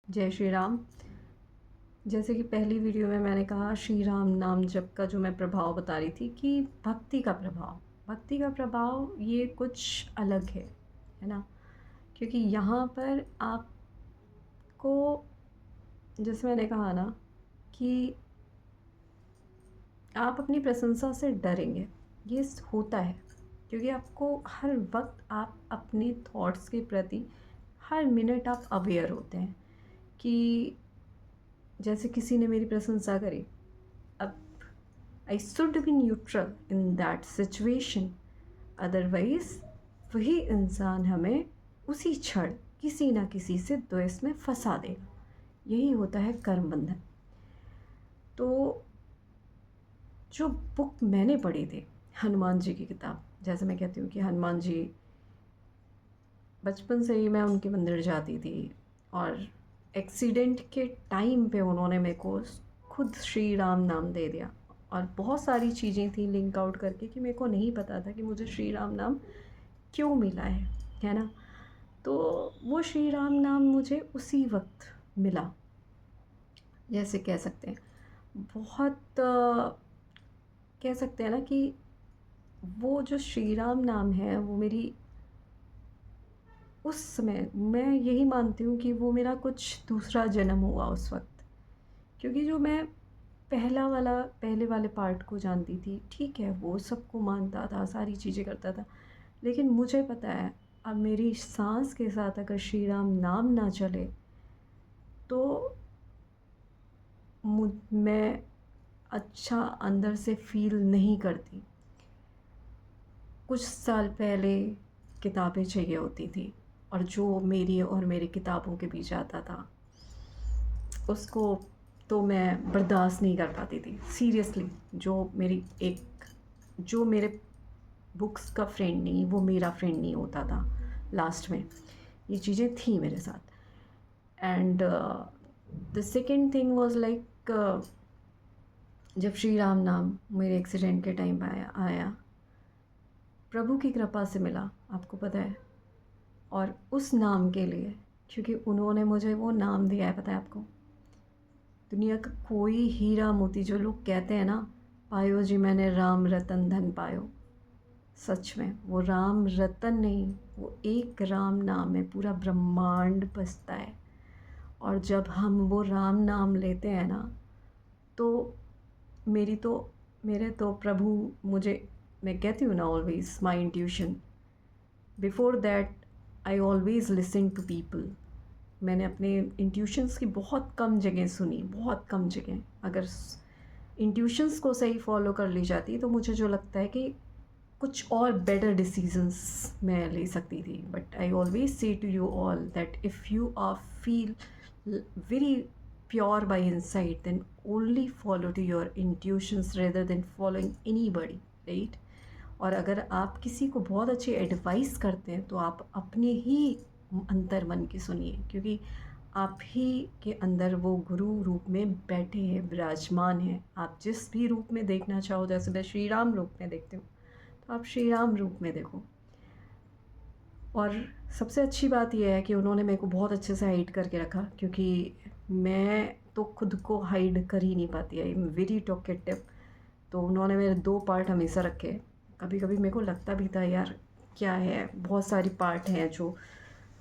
जय श्री राम। जैसे कि पहली वीडियो में मैंने कहा, श्री राम नाम जप का जो मैं प्रभाव बता रही थी कि भक्ति का प्रभाव ये कुछ अलग है ना। क्योंकि यहाँ पर आपको, जैसे मैंने कहा ना, कि आप अपनी प्रशंसा से डरेंगे। ये होता है क्योंकि आपको हर वक्त आप अपने थॉट्स के प्रति हर मिनट आप अवेयर होते हैं कि जैसे किसी ने मेरी प्रशंसा करी, अब I should be neutral in that situation, otherwise वही इंसान हमें उसी क्षण किसी ना किसी से द्वेष में फंसा देगा। यही होता है कर्म बंधन। तो जो बुक मैंने पढ़ी थी, हनुमान जी की किताब, जैसे मैं कहती हूँ कि हनुमान जी, बचपन से ही मैं उनके मंदिर जाती थी और एक्सीडेंट के टाइम पे उन्होंने मेरे को खुद श्री राम नाम दे दिया। और बहुत सारी चीज़ें थी लिंक आउट करके कि मेरे को नहीं पता था कि मुझे श्री राम नाम क्यों मिला है ना। तो वो श्री राम नाम मुझे उसी वक्त मिला, जैसे कह सकते हैं बहुत कह सकते हैं ना कि वो जो श्री राम नाम है वो मेरी उस समय, मैं यही मानती हूँ कि वो मेरा कुछ दूसरा जन्म हुआ उस वक्त। क्योंकि जो मैं पहले वाले पार्ट को जानती थी, ठीक है, वो सबको मानता था, सारी चीज़ें करता था, लेकिन मुझे पता है अब मेरी सांस के साथ अगर श्री राम नाम ना चले तो मैं अच्छा अंदर से फील नहीं करती। कुछ साल पहले किताबें चाहिए होती थी और जो मेरी और मेरी किताबों के बीच आता था उसको तो मैं बर्दाश्त नहीं कर पाती थी सीरियसली। जो मेरे बुक्स का फ्रेंड नहीं, वो मेरा फ्रेंड नहीं होता था लास्ट में। ये चीज़ें थी मेरे साथ। And the second thing was like, जब श्री राम नाम मेरे एक्सीडेंट के टाइम आया, प्रभु की कृपा से मिला, आपको पता है। और उस नाम के लिए, क्योंकि उन्होंने मुझे वो नाम दिया है, पता है आपको, दुनिया का कोई हीरा मोती, जो लोग कहते हैं ना, पायो जी मैंने राम रतन धन पायो, सच में वो राम रतन नहीं, वो एक राम नाम है, पूरा ब्रह्मांड बसता है। और जब हम वो राम नाम लेते हैं ना, तो मेरे तो प्रभु मुझे, मैं कहती हूँ ना, always my intuition, before that I always listen to people. मैंने अपने इंट्यूशंस की बहुत कम जगह सुनी, बहुत कम जगह। अगर इंट्यूशंस को सही फॉलो कर ली जाती तो मुझे जो लगता है कि कुछ और बेटर डिसीजंस मैं ले सकती थी। But I always say to you all that if you are feel very pure by inside, then only follow to your intuitions rather than following anybody, right. और अगर आप किसी को बहुत अच्छी एडवाइस करते हैं तो आप अपने ही अंतर मन की सुनिए, क्योंकि आप ही के अंदर वो गुरु रूप में बैठे हैं, विराजमान हैं। आप जिस भी रूप में देखना चाहो, जैसे मैं श्री राम रूप में देखती हूँ, तो आप श्री राम रूप में देखो। और सबसे अच्छी बात यह है कि उन्होंने मेरे को बहुत अच्छे से हाइड करके रखा, क्योंकि मैं तो खुद को हाइड कर ही नहीं पाती, आई एम वेरी टॉकेटिव। तो उन्होंने मेरे 2 पार्ट हमेशा रखे। कभी कभी मेरे को लगता भी था, यार क्या है, बहुत सारी पार्ट हैं जो,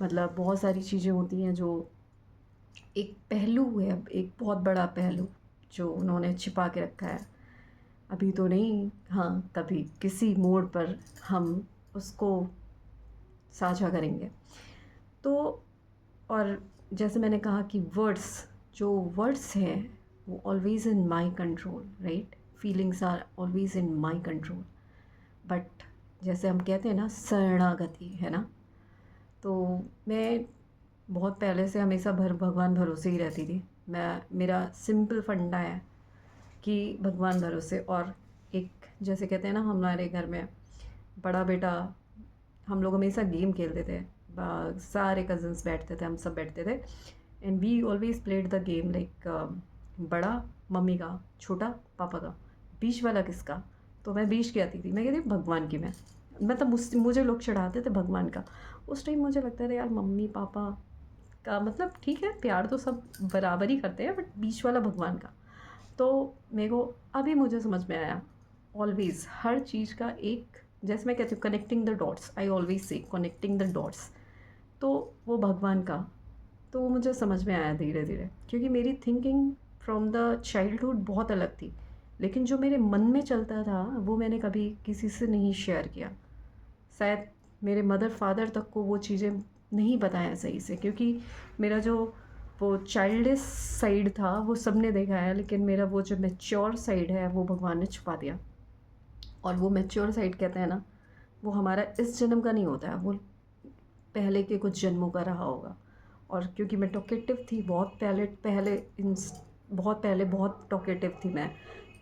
मतलब बहुत सारी चीज़ें होती हैं जो, एक पहलू है, एक बहुत बड़ा पहलू जो उन्होंने छिपा के रखा है। अभी तो नहीं, हाँ, कभी किसी मोड़ पर हम उसको साझा करेंगे। तो और जैसे मैंने कहा कि जो वर्ड्स हैं वो always in my control, right. Feelings are always in my control. But जैसे हम कहते हैं ना, शरणागति है ना। तो मैं बहुत पहले से हमेशा भगवान भरोसे ही रहती थी। मेरा सिंपल फंडा है कि भगवान भरोसे। और एक, जैसे कहते हैं ना, हमारे घर में बड़ा बेटा, हम लोग हमेशा गेम खेलते थे, सारे कज़न्स बैठते थे, हम सब बैठते थे, and we always played the game like, बड़ा मम्मी का, छोटा पापा का, बीच वाला किसका। तो मैं बीच की आती थी, मैं कहती भगवान की। मैं मतलब मुझे लोग चढ़ाते थे भगवान का। उस टाइम मुझे लगता था, यार मम्मी पापा का मतलब ठीक है, प्यार तो सब बराबर ही करते हैं, बट बीच वाला भगवान का। तो मेरे को अभी मुझे समझ में आया, ऑलवेज़ हर चीज़ का एक, जैसे मैं कहती हूँ connecting the dots, I always से कनेक्टिंग द डॉट्स, तो वो भगवान का, तो वो मुझे समझ में आया धीरे धीरे, क्योंकि मेरी थिंकिंग फ्रॉम द चाइल्डहुड बहुत अलग थी, लेकिन जो मेरे मन में चलता था वो मैंने कभी किसी से नहीं शेयर किया। शायद मेरे मदर फादर तक को वो चीज़ें नहीं बताया सही से, क्योंकि मेरा जो वो चाइल्डिश साइड था वो सबने देखा है, लेकिन मेरा वो जो मैच्योर साइड है वो भगवान ने छुपा दिया। और वो मैच्योर साइड कहते हैं ना, वो हमारा इस जन्म का नहीं होता है, वो पहले के कुछ जन्मों का रहा होगा। और क्योंकि मैं टॉकेटिव थी बहुत पहले पहले इन बहुत पहले बहुत टॉकेटिव थी मैं,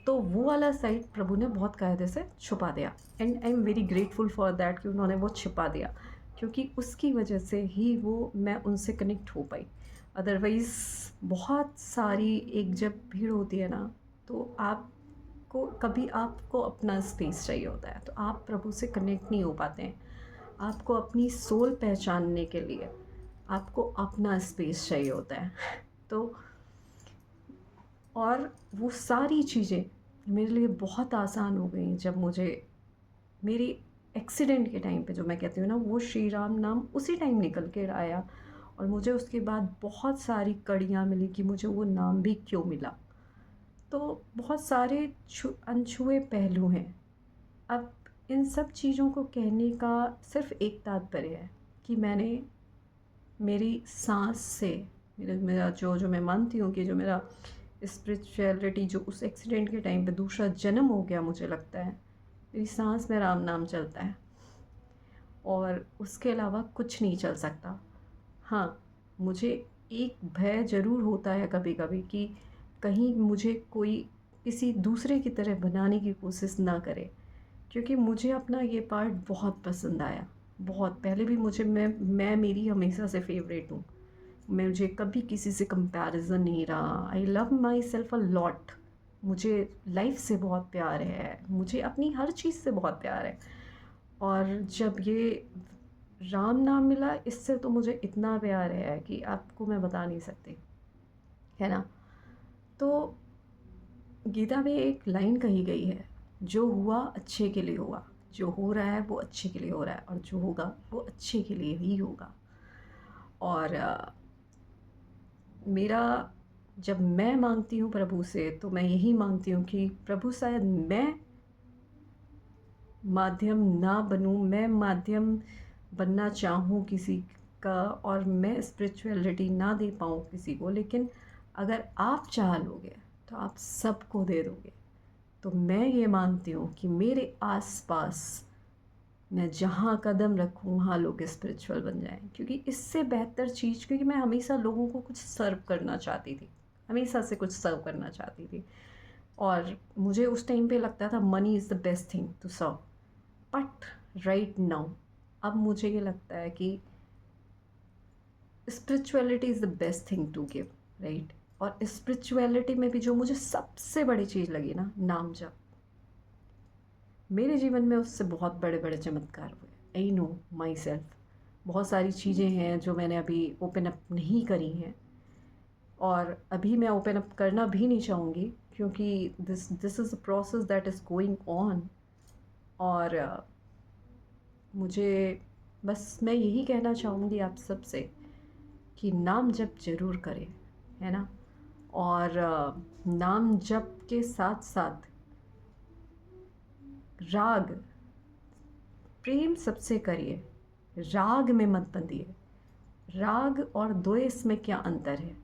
तो वो वाला साइड प्रभु ने बहुत कायदे से छुपा दिया, and I am very grateful for that कि उन्होंने वो छुपा दिया, क्योंकि उसकी वजह से ही वो मैं उनसे कनेक्ट हो पाई। अदरवाइज़ बहुत सारी एक जब भीड़ होती है ना, तो आपको कभी आपको अपना स्पेस चाहिए होता है, तो आप प्रभु से कनेक्ट नहीं हो पाते हैं। आपको अपनी सोल पहचानने के लिए आपको अपना स्पेस चाहिए होता है। तो और वो सारी चीज़ें मेरे लिए बहुत आसान हो गई जब मुझे मेरी एक्सीडेंट के टाइम पे, जो मैं कहती हूँ ना, वो श्री राम नाम उसी टाइम निकल कर आया, और मुझे उसके बाद बहुत सारी कड़ियाँ मिली कि मुझे वो नाम भी क्यों मिला। तो बहुत सारे अनछुए पहलू हैं। अब इन सब चीज़ों को कहने का सिर्फ एक तात्पर्य है कि मैंने मेरी सांस से, मेरा जो जो मैं मानती हूँ कि जो मेरा स्पिरिचुअलिटी जो उस एक्सीडेंट के टाइम पे दूसरा जन्म हो गया, मुझे लगता है मेरी सांस में राम नाम चलता है, और उसके अलावा कुछ नहीं चल सकता। हाँ, मुझे एक भय ज़रूर होता है कभी कभी कि कहीं मुझे कोई किसी दूसरे की तरह बनाने की कोशिश ना करे, क्योंकि मुझे अपना ये पार्ट बहुत पसंद आया। बहुत पहले भी मुझे, मैं मेरी हमेशा से फेवरेट हूँ। मुझे कभी किसी से कंपैरिजन नहीं रहा। I love my self a lot. मुझे लाइफ से बहुत प्यार है, मुझे अपनी हर चीज़ से बहुत प्यार है। और जब ये राम नाम मिला, इससे तो मुझे इतना प्यार है कि आपको मैं बता नहीं सकती, है ना। तो गीता में एक लाइन कही गई है, जो हुआ अच्छे के लिए हुआ, जो हो रहा है वो अच्छे के लिए हो रहा है, और जो होगा वो अच्छे के लिए ही होगा। और मेरा, जब मैं मांगती हूँ प्रभु से, तो मैं यही मांगती हूँ कि प्रभु शायद मैं माध्यम ना बनूँ, मैं माध्यम बनना चाहूँ किसी का, और मैं स्पिरिचुअलिटी ना दे पाऊँ किसी को, लेकिन अगर आप चाह लोगे तो आप सबको दे दोगे। तो मैं ये मानती हूँ कि मेरे आसपास मैं जहाँ कदम रखूँ वहाँ लोग स्पिरिचुअल बन जाएं, क्योंकि इससे बेहतर चीज़, क्योंकि मैं हमेशा लोगों को कुछ सर्व करना चाहती थी, हमेशा से कुछ सर्व करना चाहती थी, और मुझे उस टाइम पे लगता था money is the best thing to serve. But right now अब मुझे ये लगता है कि spirituality is the best thing to give, right. और स्पिरिचुअलिटी में भी जो मुझे सबसे बड़ी चीज़ लगी ना, नाम जप। मेरे जीवन में उससे बहुत बड़े बड़े चमत्कार हुए। आई नो माई सेल्फ, बहुत सारी चीज़ें हैं जो मैंने अभी ओपन अप नहीं करी हैं, और अभी मैं ओपन अप करना भी नहीं चाहूँगी, क्योंकि this is a process that is going on. और मुझे बस मैं यही कहना चाहूँगी आप सब से कि नाम जप ज़रूर करें, है ना। और नाम जप के साथ साथ राग, प्रेम सबसे करिए, राग में मत बंधिए। राग और द्वेष में क्या अंतर है?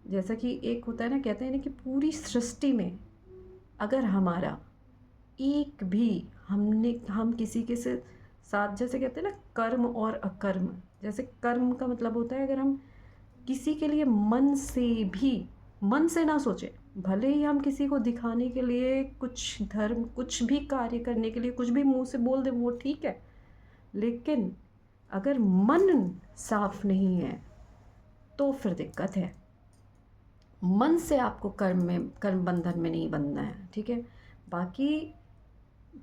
जैसा कि एक होता है ना, कहते हैं ना कि पूरी सृष्टि में अगर हमारा एक भी, हम किसी के से साथ, जैसे कहते हैं ना कर्म और अकर्म, जैसे कर्म का मतलब होता है अगर हम किसी के लिए मन से भी, मन से ना सोचें, भले ही हम किसी को दिखाने के लिए कुछ धर्म, कुछ भी कार्य करने के लिए कुछ भी मुंह से बोल दें, वो ठीक है, लेकिन अगर मन साफ नहीं है तो फिर दिक्कत है। मन से आपको कर्म बंधन में नहीं बंधना है, ठीक है। बाकी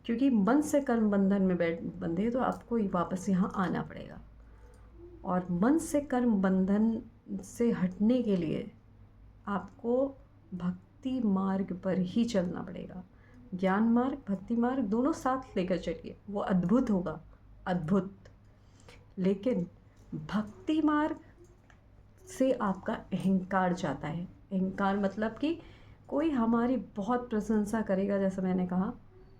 क्योंकि मन से कर्म बंधन में बंधे तो आपको वापस यहाँ आना पड़ेगा। और मन से कर्म बंधन से हटने के लिए आपको भक्ति मार्ग पर ही चलना पड़ेगा। ज्ञान मार्ग, भक्ति मार्ग दोनों साथ लेकर चलिए, वो अद्भुत होगा, अद्भुत। लेकिन भक्ति मार्ग से आपका अहंकार जाता है। अहंकार मतलब कि कोई हमारी बहुत प्रशंसा करेगा, जैसा मैंने कहा,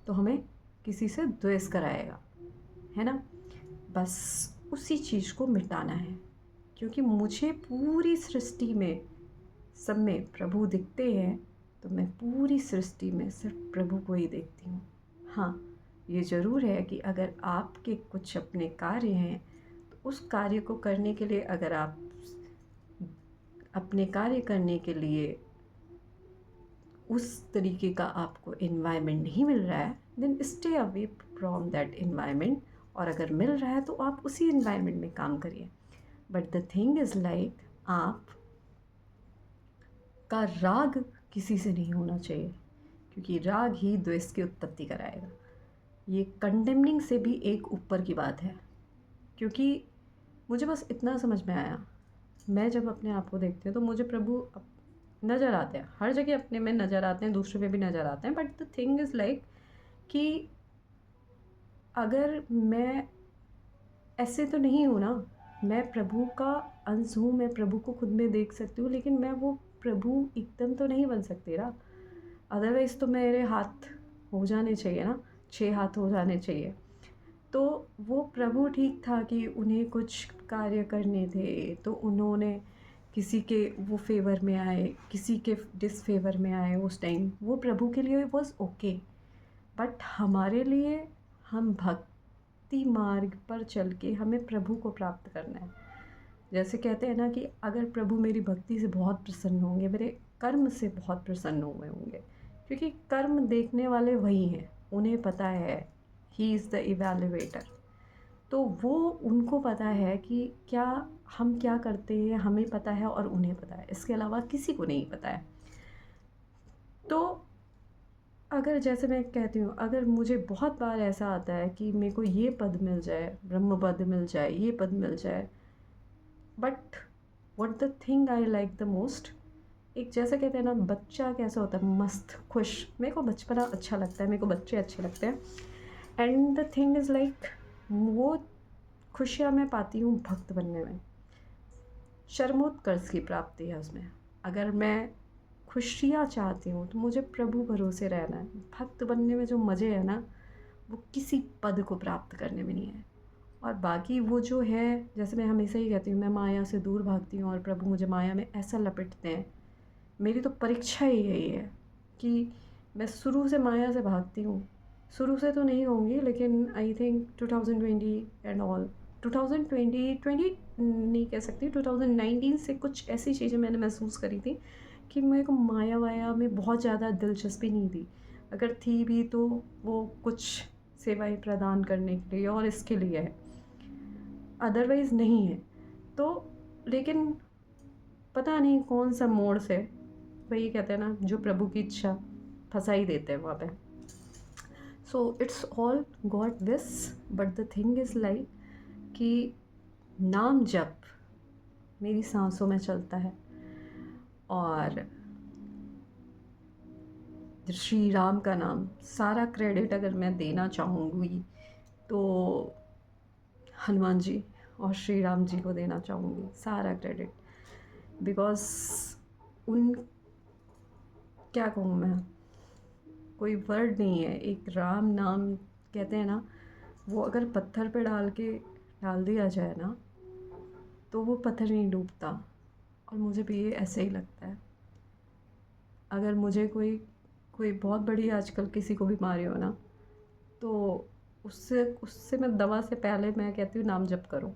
तो हमें किसी से द्वेष कराएगा, है ना। बस उसी चीज़ को मिटाना है, क्योंकि मुझे पूरी सृष्टि में सब में प्रभु दिखते हैं, तो मैं पूरी सृष्टि में सिर्फ प्रभु को ही देखती हूँ। हाँ, ये ज़रूर है कि अगर आपके कुछ अपने कार्य हैं, तो उस कार्य को करने के लिए, अगर आप अपने कार्य करने के लिए उस तरीके का आपको इन्वायरमेंट नहीं मिल रहा है, then stay away from that environment. और अगर मिल रहा है तो आप उसी इन्वायरमेंट में काम करिए। But the thing is like, आप का राग किसी से नहीं होना चाहिए, क्योंकि राग ही द्वेष की उत्पत्ति कराएगा। ये कंडेमनिंग से भी एक ऊपर की बात है, क्योंकि मुझे बस इतना समझ में आया, मैं जब अपने आप को देखती हूँ तो मुझे प्रभु नज़र आते हैं, हर जगह अपने में नज़र आते हैं, दूसरे पे भी नज़र आते हैं। But the thing is like कि अगर मैं ऐसे तो नहीं हूँ ना, मैं प्रभु का अंश हूँ, मैं प्रभु को खुद में देख सकती हूँ, लेकिन मैं वो प्रभु एकदम तो नहीं बन सकती ना। अदरवाइज़ तो मेरे हाथ हो जाने चाहिए ना, 6 हाथ हो जाने चाहिए। तो वो प्रभु ठीक था कि उन्हें कुछ कार्य करने थे, तो उन्होंने किसी के वो फेवर में आए, किसी के डिसफेवर में आए, उस टाइम वो प्रभु के लिए वॉज ओके। बट हमारे लिए, हम भक्ति मार्ग पर चल के हमें प्रभु को प्राप्त करना है। जैसे कहते हैं ना कि अगर प्रभु मेरी भक्ति से बहुत प्रसन्न होंगे, मेरे कर्म से बहुत प्रसन्न हुए होंगे, क्योंकि कर्म देखने वाले वही हैं, उन्हें पता है, ही इज़ द इवैल्यूएटर। तो वो, उनको पता है कि क्या हम क्या करते हैं, हमें पता है और उन्हें पता है, इसके अलावा किसी को नहीं पता है। तो अगर, जैसे मैं कहती हूँ, अगर मुझे बहुत बार ऐसा आता है कि मेरे को ये पद मिल जाए, ब्रह्म पद मिल जाए, ये पद मिल जाए, but what the thing I like the most, एक जैसे कहते हैं ना, बच्चा कैसा होता है, मस्त खुश, मेरे को बचपना अच्छा लगता है, मेरे को बच्चे अच्छे लगते हैं। And the thing is like, वो खुशियाँ मैं पाती हूँ भक्त बनने में, शर्मोत्कर्ष की प्राप्ति है उसमें। अगर मैं खुशियाँ चाहती हूँ तो मुझे प्रभु भरोसे रहना है। भक्त बनने में जो मज़े है ना, वो किसी पद को प्राप्त करने में नहीं है। और बाकी वो जो है, जैसे मैं हमेशा ही कहती हूँ, मैं माया से दूर भागती हूँ और प्रभु मुझे माया में ऐसा लपेटते हैं। मेरी तो परीक्षा ही यही है कि मैं शुरू से माया से भागती हूँ। शुरू से तो नहीं होंगी, लेकिन आई थिंक 2020 एंड ऑल, 2020 नहीं कह सकती, 2019 से कुछ ऐसी चीज़ें मैंने महसूस करी थी कि मेरे को माया वाया में बहुत ज़्यादा दिलचस्पी नहीं थी। अगर थी भी तो वो कुछ सेवाएं प्रदान करने के लिए और इसके लिए है, अदरवाइज़ नहीं है। तो लेकिन पता नहीं कौन सा मोड़ से, वही कहते हैं ना, जो प्रभु की इच्छा, फंसा ही देते हैं वहाँ पे। So it's all God wish. But the thing is like कि नाम जप मेरी सांसों में चलता है। और श्री राम का नाम, सारा क्रेडिट अगर मैं देना चाहूँगी तो हनुमान जी और श्री राम जी को देना चाहूँगी सारा क्रेडिट। बिकॉज़ उन, क्या कहूँ मैं, कोई वर्ड नहीं है। एक राम नाम कहते हैं ना, वो अगर पत्थर पे डाल दिया जाए ना, तो वो पत्थर नहीं डूबता। और मुझे भी ये ऐसे ही लगता है। अगर मुझे कोई बहुत बड़ी आजकल किसी को बीमारी हो ना, तो उससे मैं दवा से पहले मैं कहती हूँ नाम जप करो।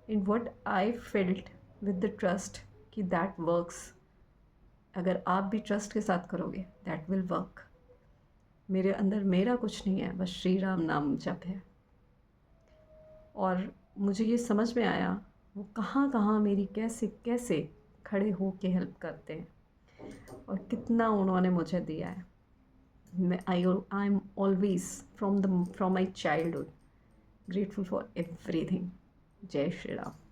In what I felt with the trust कि दैट वर्क्स। अगर आप भी ट्रस्ट के साथ करोगे, दैट विल वर्क। मेरे अंदर मेरा कुछ नहीं है, बस श्री राम नाम जप है। और मुझे ये समझ में आया वो कहाँ कहाँ मेरी कैसे कैसे खड़े हो के हेल्प करते हैं और कितना उन्होंने मुझे दिया है। I am always from my childhood grateful for everything. जय श्री राम।